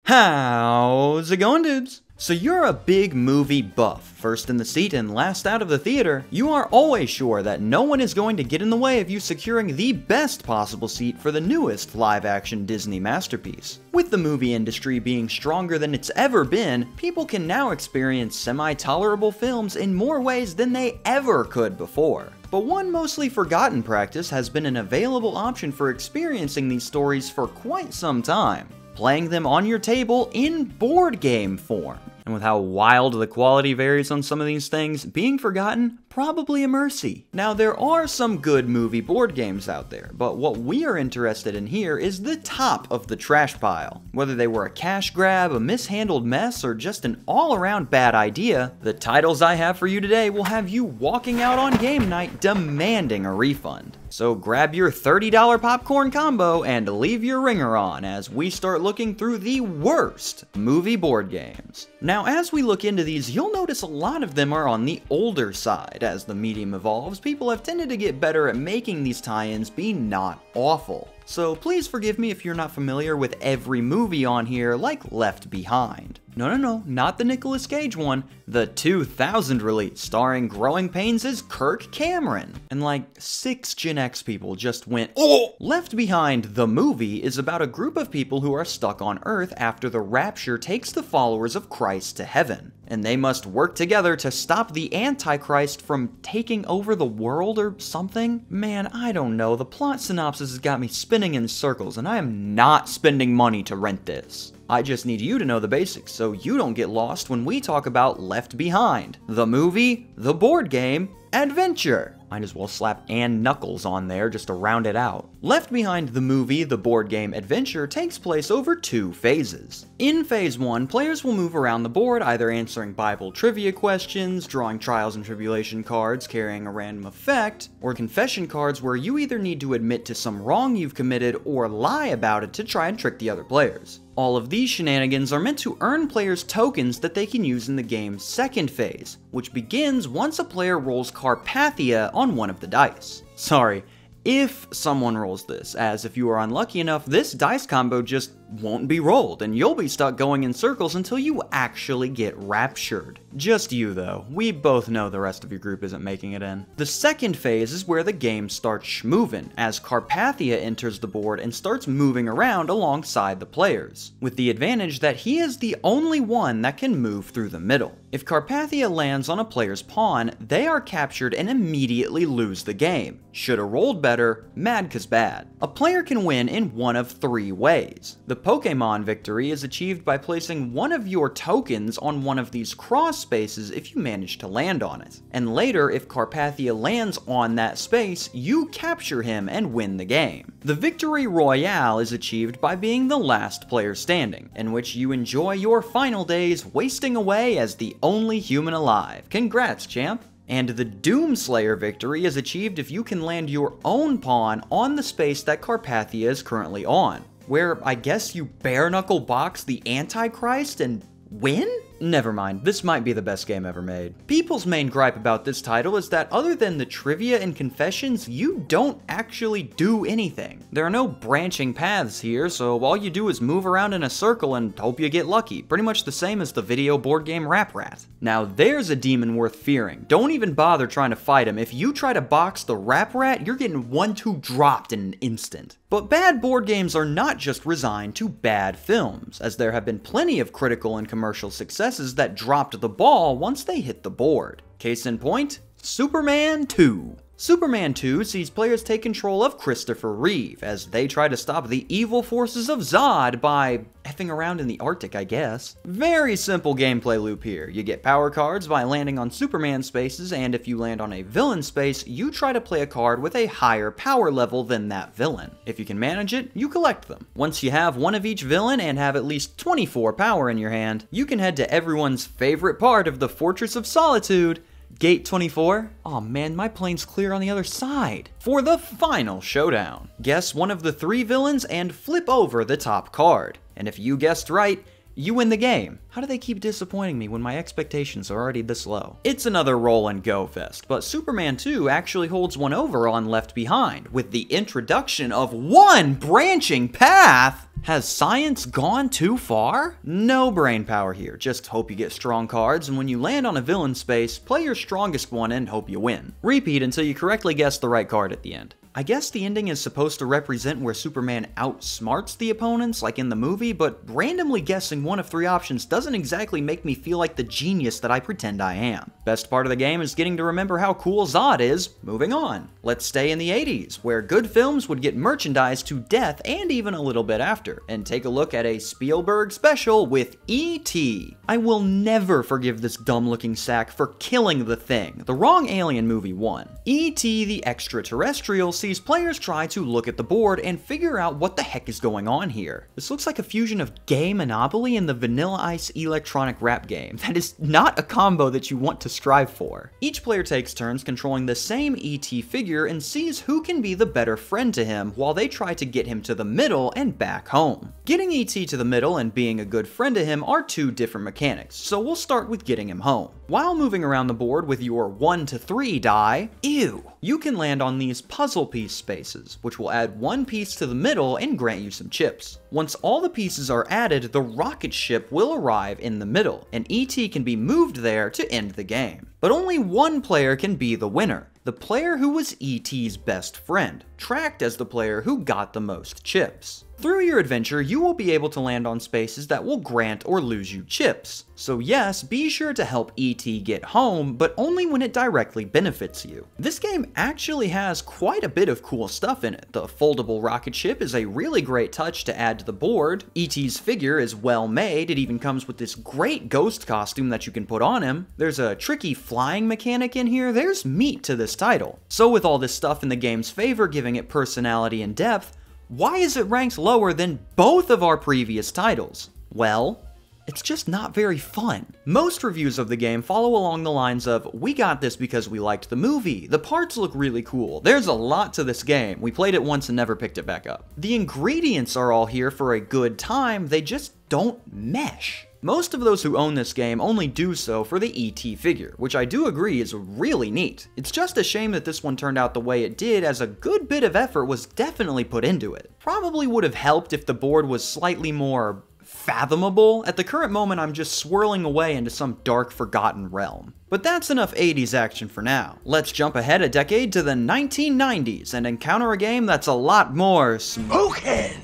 How's it going, dudes? So you're a big movie buff, first in the seat and last out of the theater. You are always sure that no one is going to get in the way of you securing the best possible seat for the newest live-action Disney masterpiece. With the movie industry being stronger than it's ever been, people can now experience semi-tolerable films in more ways than they ever could before. But one mostly forgotten practice has been an available option for experiencing these stories for quite some time: playing them on your table in board game form. And with how wild the quality varies on some of these things, being forgotten, probably a mercy. Now, there are some good movie board games out there, but what we are interested in here is the top of the trash pile. Whether they were a cash grab, a mishandled mess, or just an all-around bad idea, the titles I have for you today will have you walking out on game night demanding a refund. So grab your $30 popcorn combo and leave your ringer on as we start looking through the worst movie board games. Now, as we look into these, you'll notice a lot of them are on the older side. As the medium evolves, people have tended to get better at making these tie-ins be not awful. So please forgive me if you're not familiar with every movie on here, like Left Behind. No, not the Nicolas Cage one, the 2000 release starring Growing Pains as Kirk Cameron. And like 6 Gen X people just went, oh! Left Behind, the movie, is about a group of people who are stuck on Earth after the rapture takes the followers of Christ to heaven. And they must work together to stop the Antichrist from taking over the world or something? Man, I don't know. The plot synopsis has got me spinning in circles, and I am not spending money to rent this. I just need you to know the basics so you don't get lost when we talk about Left Behind, the movie, the board game, adventure. Might as well slap Ann Knuckles on there just to round it out. Left Behind, the movie, the board game, adventure takes place over 2 phases. In phase 1, players will move around the board either answering Bible trivia questions, drawing trials and tribulation cards carrying a random effect, or confession cards where you either need to admit to some wrong you've committed or lie about it to try and trick the other players. All of these shenanigans are meant to earn players tokens that they can use in the game's second phase, which begins once a player rolls Carpathia on one of the dice. Sorry, if someone rolls this, as if you are unlucky enough, this dice combo just won't be rolled, and you'll be stuck going in circles until you actually get raptured. Just you, though. We both know the rest of your group isn't making it in. The second phase is where the game starts schmovin', as Carpathia enters the board and starts moving around alongside the players, with the advantage that he is the only one that can move through the middle. If Carpathia lands on a player's pawn, they are captured and immediately lose the game. Shoulda rolled better, mad 'cause bad. A player can win in one of 3 ways. The Pokemon victory is achieved by placing one of your tokens on one of these cross spaces if you manage to land on it. And later, if Carpathia lands on that space, you capture him and win the game. The Victory Royale is achieved by being the last player standing, in which you enjoy your final days wasting away as the only human alive. Congrats, champ! And the Doomslayer victory is achieved if you can land your own pawn on the space that Carpathia is currently on, where I guess you bare-knuckle box the Antichrist and win? Never mind, this might be the best game ever made. People's main gripe about this title is that other than the trivia and confessions, you don't actually do anything. There are no branching paths here, so all you do is move around in a circle and hope you get lucky. Pretty much the same as the video board game Rap Rat. Now there's a demon worth fearing. Don't even bother trying to fight him. If you try to box the Rap Rat, you're getting 1-2 dropped in an instant. But bad board games are not just resigned to bad films, as there have been plenty of critical and commercial successes that dropped the ball once they hit the board. Case in point, Superman 2. Superman 2 sees players take control of Christopher Reeve as they try to stop the evil forces of Zod by effing around in the Arctic, I guess. Very simple gameplay loop here. You get power cards by landing on Superman spaces, and if you land on a villain space, you try to play a card with a higher power level than that villain. If you can manage it, you collect them. Once you have one of each villain and have at least 24 power in your hand, you can head to everyone's favorite part of the Fortress of Solitude, Gate 24? Aw man, my plane's clear on the other side. For the final showdown. Guess one of the 3 villains and flip over the top card. And if you guessed right, you win the game. How do they keep disappointing me when my expectations are already this low? It's another roll and go fest, but Superman 2 actually holds one over on Left Behind, with the introduction of one branching path. Has science gone too far? No brain power here, just hope you get strong cards, and when you land on a villain space, play your strongest one and hope you win. Repeat until you correctly guess the right card at the end. I guess the ending is supposed to represent where Superman outsmarts the opponents, like in the movie, but randomly guessing one of 3 options doesn't exactly make me feel like the genius that I pretend I am. Best part of the game is getting to remember how cool Zod is. Moving on. Let's stay in the 80s, where good films would get merchandised to death and even a little bit after, and take a look at a Spielberg special with E.T. I will never forgive this dumb-looking sack for killing the Thing. The wrong Alien movie won. E.T. the Extraterrestrial sees players try to look at the board and figure out what the heck is going on here. This looks like a fusion of Gay Monopoly and the Vanilla Ice electronic rap game. That is not a combo that you want to strive for. Each player takes turns controlling the same E.T. figure and sees who can be the better friend to him while they try to get him to the middle and back home. Getting E.T. to the middle and being a good friend to him are 2 different mechanics, so we'll start with getting him home. While moving around the board with your 1 to 3 die, you can land on these puzzle piece spaces, which will add 1 piece to the middle and grant you some chips. Once all the pieces are added, the rocket ship will arrive in the middle, and E.T. can be moved there to end the game. But only 1 player can be the winner, the player who was E.T.'s best friend, tracked as the player who got the most chips. Through your adventure, you will be able to land on spaces that will grant or lose you chips. So yes, be sure to help E.T. get home, but only when it directly benefits you. This game actually has quite a bit of cool stuff in it. The foldable rocket ship is a really great touch to add to the board. E.T.'s figure is well made, it even comes with this great ghost costume that you can put on him. There's a tricky flying mechanic in here, there's meat to this title. So with all this stuff in the game's favor, giving it personality and depth, why is it ranked lower than both of our previous titles? Well, it's just not very fun. Most reviews of the game follow along the lines of, we got this because we liked the movie, the parts look really cool, there's a lot to this game, we played it once and never picked it back up. The ingredients are all here for a good time, they just don't mesh. Most of those who own this game only do so for the E.T. figure, which I do agree is really neat. It's just a shame that this one turned out the way it did, as a good bit of effort was definitely put into it. Probably would have helped if the board was slightly more fathomable. At the current moment, I'm just swirling away into some dark, forgotten realm. But that's enough 80s action for now. Let's jump ahead a decade to the 1990s and encounter a game that's a lot more smokehead.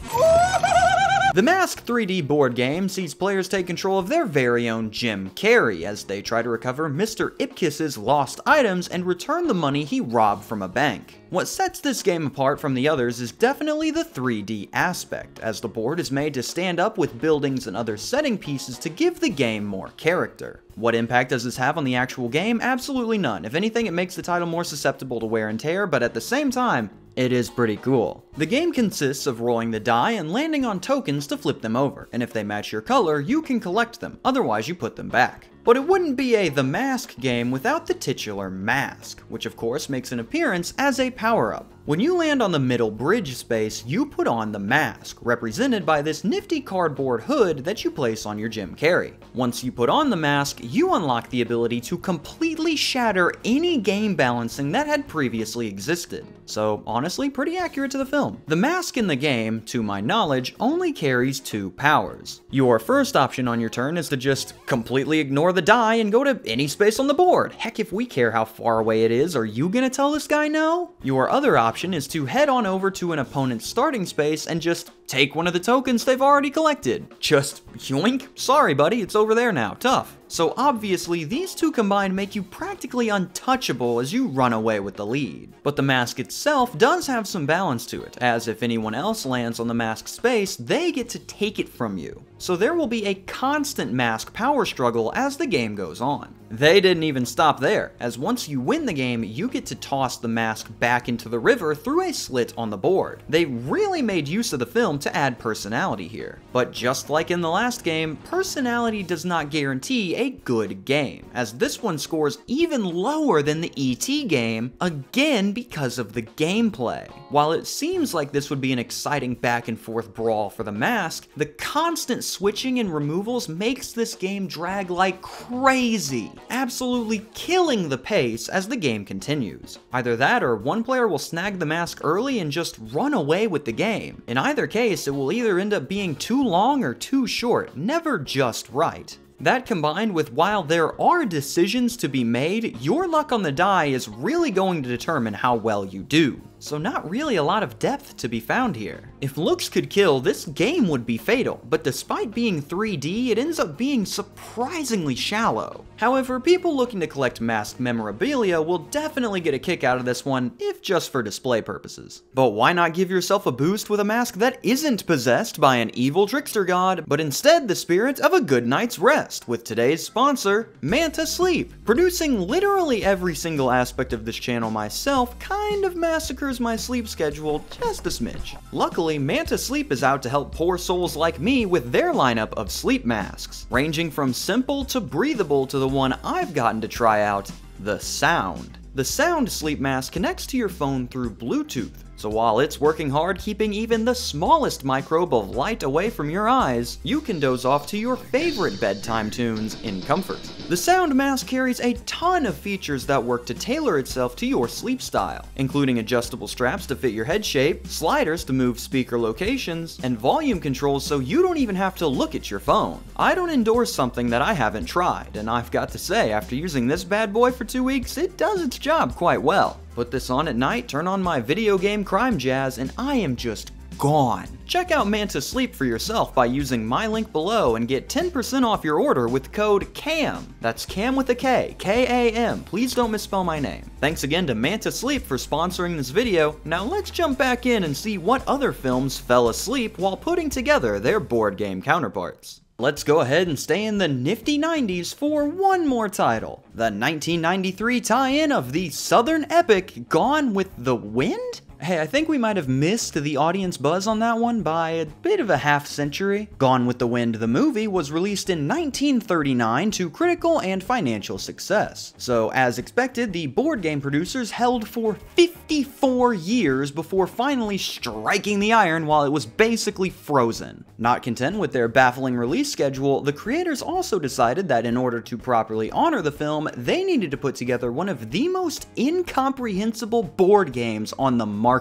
The Mask 3D board game sees players take control of their very own Jim Carrey as they try to recover Mr. Ipkiss's lost items and return the money he robbed from a bank. What sets this game apart from the others is definitely the 3D aspect, as the board is made to stand up with buildings and other setting pieces to give the game more character. What impact does this have on the actual game? Absolutely none. If anything, it makes the title more susceptible to wear and tear, but at the same time, it is pretty cool. The game consists of rolling the die and landing on tokens to flip them over, and if they match your color, you can collect them, otherwise you put them back. But it wouldn't be a The Mask game without the titular mask, which of course makes an appearance as a power-up. When you land on the middle bridge space, you put on the mask, represented by this nifty cardboard hood that you place on your Jim Carrey. Once you put on the mask, you unlock the ability to completely shatter any game balancing that had previously existed. So honestly, pretty accurate to the film. The mask in the game, to my knowledge, only carries 2 powers. Your first option on your turn is to just completely ignore the die and go to any space on the board. Heck, if we care how far away it is, are you gonna tell this guy no? Your other option is to head on over to an opponent's starting space and just take one of the tokens they've already collected. Just yoink. Sorry buddy, it's over there now. Tough. So obviously, these 2 combined make you practically untouchable as you run away with the lead. But the mask itself does have some balance to it, as if anyone else lands on the mask space, they get to take it from you. So there will be a constant mask power struggle as the game goes on. They didn't even stop there, as once you win the game, you get to toss the mask back into the river through a slit on the board. They really made use of the film to add personality here. But just like in the last game, personality does not guarantee a good game, as this one scores even lower than the E.T. game, again because of the gameplay. While it seems like this would be an exciting back and forth brawl for the mask, the constant switching and removals makes this game drag like crazy. absolutely killing the pace as the game continues. Either that or one player will snag the mask early and just run away with the game. In either case, it will either end up being too long or too short, never just right. That combined with while there are decisions to be made, your luck on the die is really going to determine how well you do. So not really a lot of depth to be found here. If looks could kill, this game would be fatal, but despite being 3D, it ends up being surprisingly shallow. However, people looking to collect masked memorabilia will definitely get a kick out of this one, if just for display purposes. But why not give yourself a boost with a mask that isn't possessed by an evil trickster god, but instead the spirit of a good night's rest, with today's sponsor, Manta Sleep. Producing literally every single aspect of this channel myself kind of massacres my sleep schedule just a smidge. Luckily, Manta Sleep is out to help poor souls like me with their lineup of sleep masks, ranging from simple to breathable to the one I've gotten to try out, the Sound. The Sound sleep mask connects to your phone through Bluetooth, so while it's working hard keeping even the smallest microbe of light away from your eyes, you can doze off to your favorite bedtime tunes in comfort. The Sound mask carries a ton of features that work to tailor itself to your sleep style, including adjustable straps to fit your head shape, sliders to move speaker locations, and volume controls so you don't even have to look at your phone. I don't endorse something that I haven't tried, and I've got to say, after using this bad boy for 2 weeks, it does its job quite well. Put this on at night, turn on my video game crime jazz, and I am just gone. Check out Manta Sleep for yourself by using my link below and get 10% off your order with code CAM. That's CAM with a K, K-A-M. Please don't misspell my name. Thanks again to Manta Sleep for sponsoring this video. Now let's jump back in and see what other films fell asleep while putting together their board game counterparts. Let's go ahead and stay in the nifty 90s for one more title. The 1993 tie-in of the Southern epic Gone with the Wind? Hey, I think we might have missed the audience buzz on that one by a bit of a half century. Gone with the Wind, the movie, was released in 1939 to critical and financial success. So, as expected, the board game producers held for 54 years before finally striking the iron while it was basically frozen. Not content with their baffling release schedule, the creators also decided that in order to properly honor the film, they needed to put together one of the most incomprehensible board games on the market.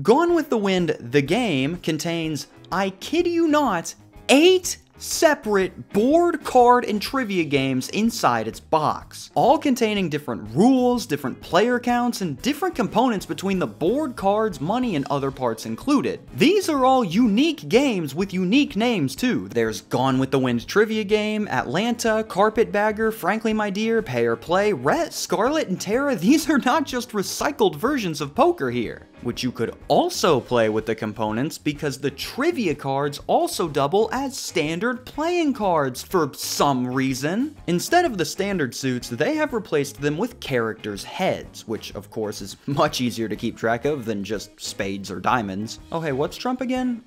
Gone with the Wind, the game, contains, I kid you not, 8 separate board, card, and trivia games inside its box, all containing different rules, different player counts, and different components between the board, cards, money, and other parts included. These are all unique games with unique names too. There's Gone with the Wind trivia game, Atlanta, Carpetbagger, Frankly My Dear, Pay or Play, Rhett, Scarlet, and Terra. These are not just recycled versions of poker here, which you could also play with the components because the trivia cards also double as standard playing cards for some reason. Instead of the standard suits, they have replaced them with characters' heads, which of course is much easier to keep track of than just spades or diamonds. Oh hey, what's Trump again?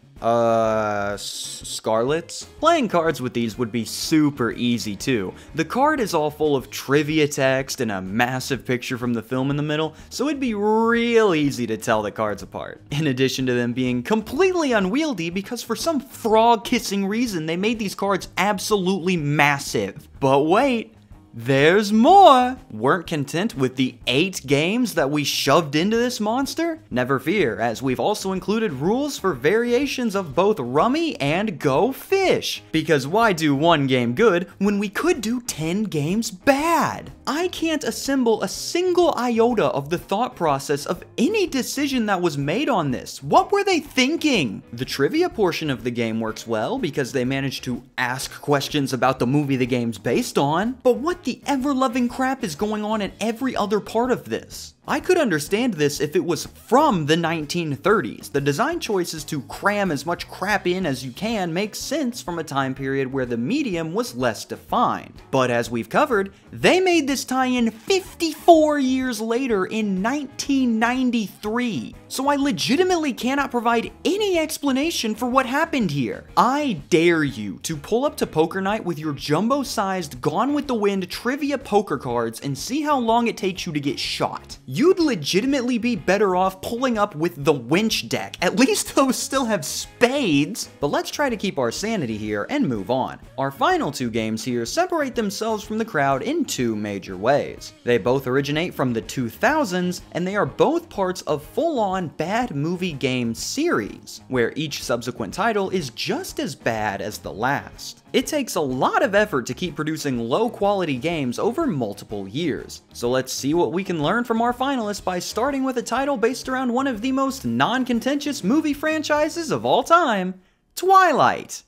Scarlet? Playing cards with these would be super easy too. The card is all full of trivia text and a massive picture from the film in the middle, so it'd be real easy to tell the cards apart. In addition to them being completely unwieldy because for some frog-kissing reason they made these cards absolutely massive. But wait, there's more! Weren't content with the 8 games that we shoved into this monster? Never fear, as we've also included rules for variations of both Rummy and Go Fish. Because why do one game good when we could do 10 games bad? I can't assemble a single iota of the thought process of any decision that was made on this. What were they thinking? The trivia portion of the game works well because they managed to ask questions about the movie the game's based on, but what the ever-loving crap is going on in every other part of this? I could understand this if it was from the 1930s. The design choices to cram as much crap in as you can makes sense from a time period where the medium was less defined. But as we've covered, they made this tie-in 54 years later in 1993. So I legitimately cannot provide any explanation for what happened here. I dare you to pull up to poker night with your jumbo-sized Gone with the Wind trivia poker cards and see how long it takes you to get shot. you'd legitimately be better off pulling up with the winch deck. At least those still have spades. But let's try to keep our sanity here and move on. Our final two games here separate themselves from the crowd in two major ways. They both originate from the 2000s, and they are both parts of full-on bad movie game series, where each subsequent title is just as bad as the last. It takes a lot of effort to keep producing low-quality games over multiple years, so let's see what we can learn from our finalists by starting with a title based around one of the most non-contentious movie franchises of all time, Twilight.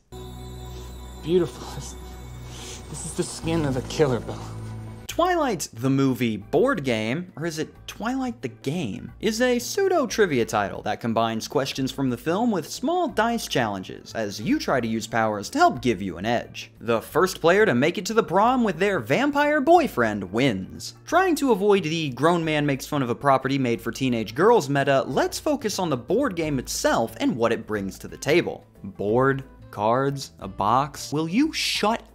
Beautiful. This is the skin of a killer, Bill. Twilight the movie board game, or is it Twilight the game, is a pseudo-trivia title that combines questions from the film with small dice challenges as you try to use powers to help give you an edge. The first player to make it to the prom with their vampire boyfriend wins. Trying to avoid the grown man makes fun of a property made for teenage girls meta, let's focus on the board game itself and what it brings to the table. Board, cards, a box. Will you shut up?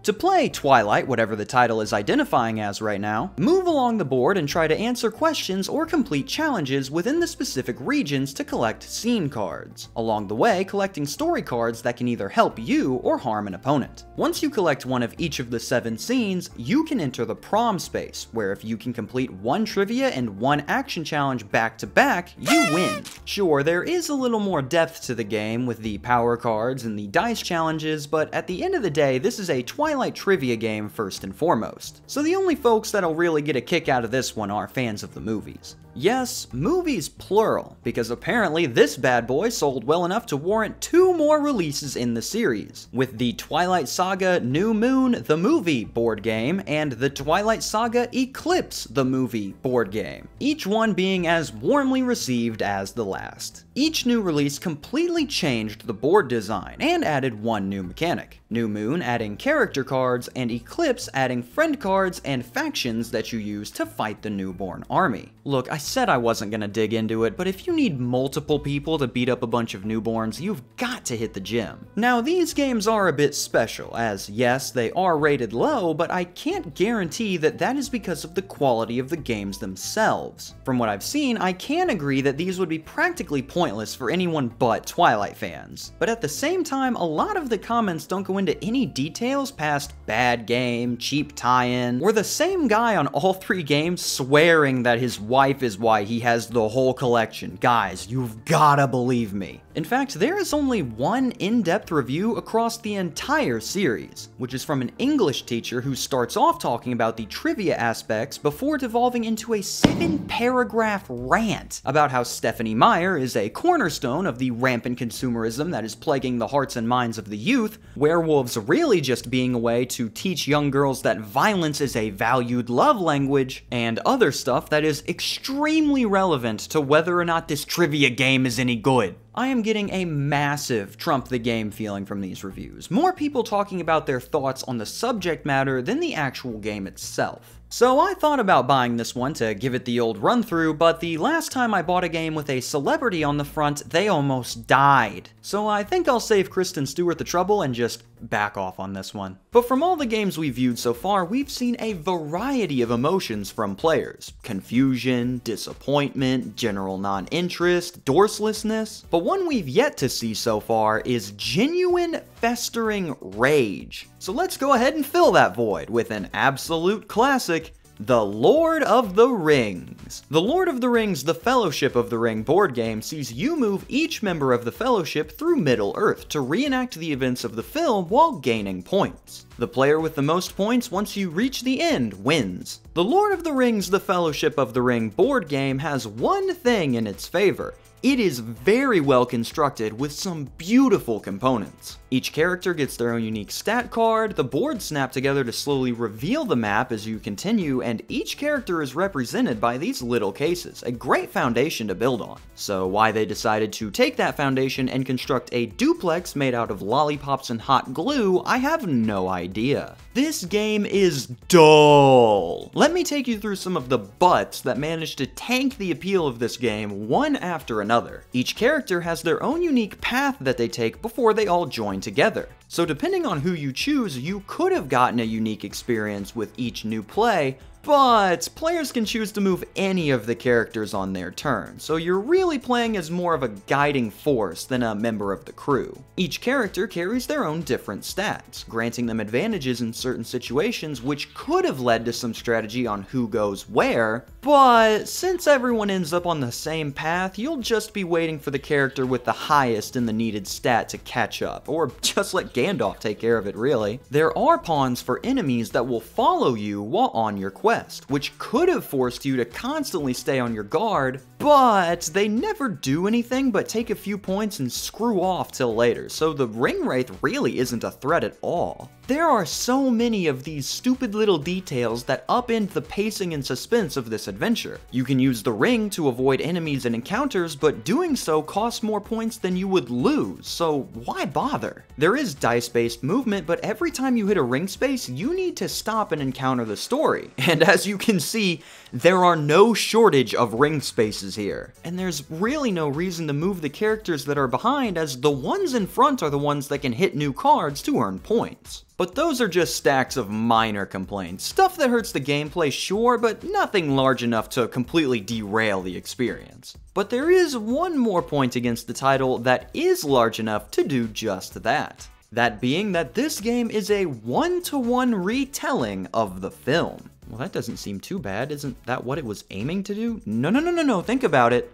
To play Twilight, whatever the title is identifying as right now, move along the board and try to answer questions or complete challenges within the specific regions to collect scene cards. Along the way, collecting story cards that can either help you or harm an opponent. Once you collect one of each of the 7 scenes, you can enter the prom space, where if you can complete one trivia and one action challenge back to back, you win. Sure, there is a little more depth to the game with the power cards and the dice challenges, but at the end of the day, this is a Twilight trivia game first and foremost. So the only folks that'll really get a kick out of this one are fans of the movies. Yes, movies plural, because apparently this bad boy sold well enough to warrant 2 more releases in the series, with the Twilight Saga New Moon the movie board game and the Twilight Saga Eclipse the movie board game, each one being as warmly received as the last. Each new release completely changed the board design and added one new mechanic. New Moon adding character cards, and Eclipse adding friend cards and factions that you use to fight the newborn army. Look, I said I wasn't gonna dig into it, but if you need multiple people to beat up a bunch of newborns, you've got to hit the gym. Now, these games are a bit special, as yes, they are rated low, but I can't guarantee that that is because of the quality of the games themselves. From what I've seen, I can agree that these would be practically pointless for anyone but Twilight fans. But at the same time, a lot of the comments don't go into any details past bad game, cheap tie-in, or the same guy on all 3 games swearing that his wife is why he has the whole collection. Guys, you've gotta believe me. In fact, there is only one in-depth review across the entire series, which is from an English teacher who starts off talking about the trivia aspects before devolving into a 7-paragraph rant about how Stephenie Meyer is a cornerstone of the rampant consumerism that is plaguing the hearts and minds of the youth, werewolves really just being a way to teach young girls that violence is a valued love language, and other stuff that is extremely relevant to whether or not this trivia game is any good. I am getting a massive Trump the game feeling from these reviews. More people talking about their thoughts on the subject matter than the actual game itself. So I thought about buying this one to give it the old run through, but the last time I bought a game with a celebrity on the front, they almost died. So I think I'll save Kristen Stewart the trouble and just back off on this one. But from all the games we've viewed so far, we've seen a variety of emotions from players. Confusion, disappointment, general non-interest, dorselessness. But one we've yet to see so far is genuine, festering rage. So let's go ahead and fill that void with an absolute classic, The Lord of the Rings. The Lord of the Rings The Fellowship of the Ring board game sees you move each member of the Fellowship through Middle-earth to reenact the events of the film while gaining points. The player with the most points once you reach the end wins. The Lord of the Rings The Fellowship of the Ring board game has one thing in its favor. It is very well constructed with some beautiful components. Each character gets their own unique stat card, the boards snap together to slowly reveal the map as you continue, and each character is represented by these little cases, a great foundation to build on. So why they decided to take that foundation and construct a duplex made out of lollipops and hot glue, I have no idea. This game is dull. Let me take you through some of the buts that managed to tank the appeal of this game one after another. Each character has their own unique path that they take before they all join together. So depending on who you choose, you could have gotten a unique experience with each new play, But players can choose to move any of the characters on their turn, so you're really playing as more of a guiding force than a member of the crew. Each character carries their own different stats, granting them advantages in certain situations which could have led to some strategy on who goes where, but since everyone ends up on the same path, you'll just be waiting for the character with the highest in the needed stat to catch up, or just let Gandalf take care of it really. There are pawns for enemies that will follow you while on your quest, which could have forced you to constantly stay on your guard, but they never do anything but take a few points and screw off till later, so the Ring Wraith really isn't a threat at all. There are so many of these stupid little details that upend the pacing and suspense of this adventure. You can use the ring to avoid enemies and encounters, but doing so costs more points than you would lose, so why bother? There is dice-based movement, but every time you hit a ring space, you need to stop and encounter the story. And as you can see, there are no shortage of ring spaces here. And there's really no reason to move the characters that are behind, as the ones in front are the ones that can hit new cards to earn points. But those are just stacks of minor complaints. Stuff that hurts the gameplay, sure, but nothing large enough to completely derail the experience. But there is one more point against the title that is large enough to do just that. That being that this game is a one-to-one retelling of the film. Well, that doesn't seem too bad. Isn't that what it was aiming to do? No, think about it.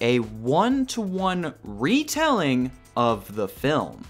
A one-to-one retelling of the film.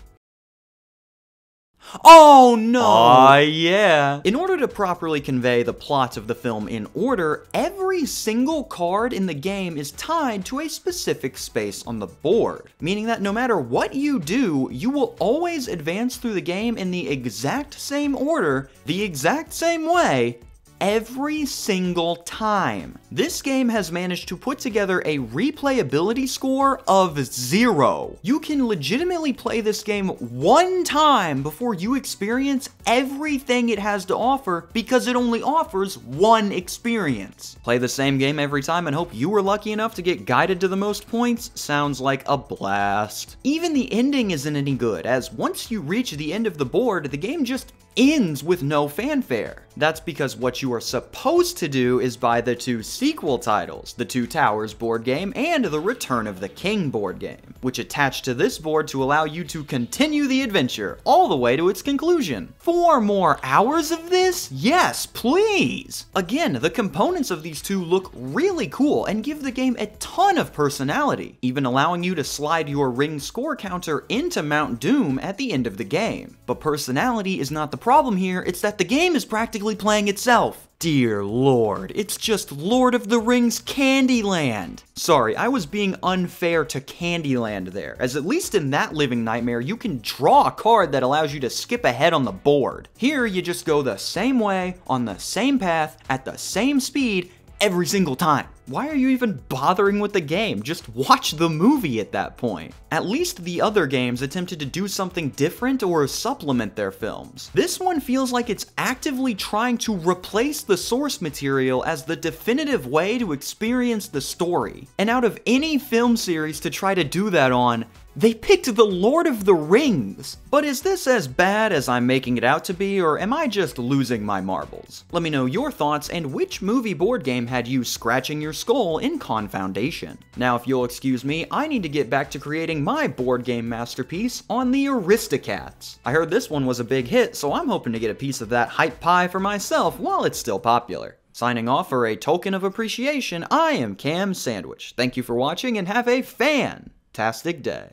Oh no! Yeah. In order to properly convey the plot of the film in order, every single card in the game is tied to a specific space on the board, meaning that no matter what you do, you will always advance through the game in the exact same order, the exact same way, every single time. This game has managed to put together a replayability score of 0. You can legitimately play this game one time before you experience everything it has to offer because it only offers one experience. Play the same game every time and hope you were lucky enough to get guided to the most points sounds like a blast. Even the ending isn't any good, as once you reach the end of the board, the game just ends with no fanfare. That's because what you are supposed to do is buy the two sequel titles, the Two Towers board game and the Return of the King board game, which attach to this board to allow you to continue the adventure all the way to its conclusion. 4 more hours of this? Yes, please! Again, the components of these two look really cool and give the game a ton of personality, even allowing you to slide your ring score counter into Mount Doom at the end of the game. But personality is not the problem here, it's that the game is practically playing itself. Dear Lord, it's just Lord of the Rings Candyland. Sorry, I was being unfair to Candyland there, as at least in that Living Nightmare, you can draw a card that allows you to skip ahead on the board. Here, you just go the same way, on the same path, at the same speed, every single time. Why are you even bothering with the game? Just watch the movie at that point. At least the other games attempted to do something different or supplement their films. This one feels like it's actively trying to replace the source material as the definitive way to experience the story. And out of any film series to try to do that on, they picked The Lord of the Rings. But is this as bad as I'm making it out to be, or am I just losing my marbles? Let me know your thoughts and which movie board game had you scratching your skull in Confoundation. Now, if you'll excuse me, I need to get back to creating my board game masterpiece on the Aristocats. I heard this one was a big hit, so I'm hoping to get a piece of that hype pie for myself while it's still popular. Signing off for a token of appreciation, I am Cam Sandwich. Thank you for watching and have a fantastic day.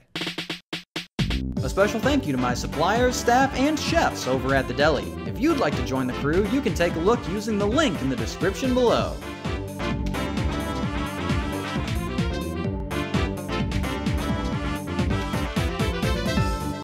A special thank you to my suppliers, staff, and chefs over at the deli. If you'd like to join the crew, you can take a look using the link in the description below.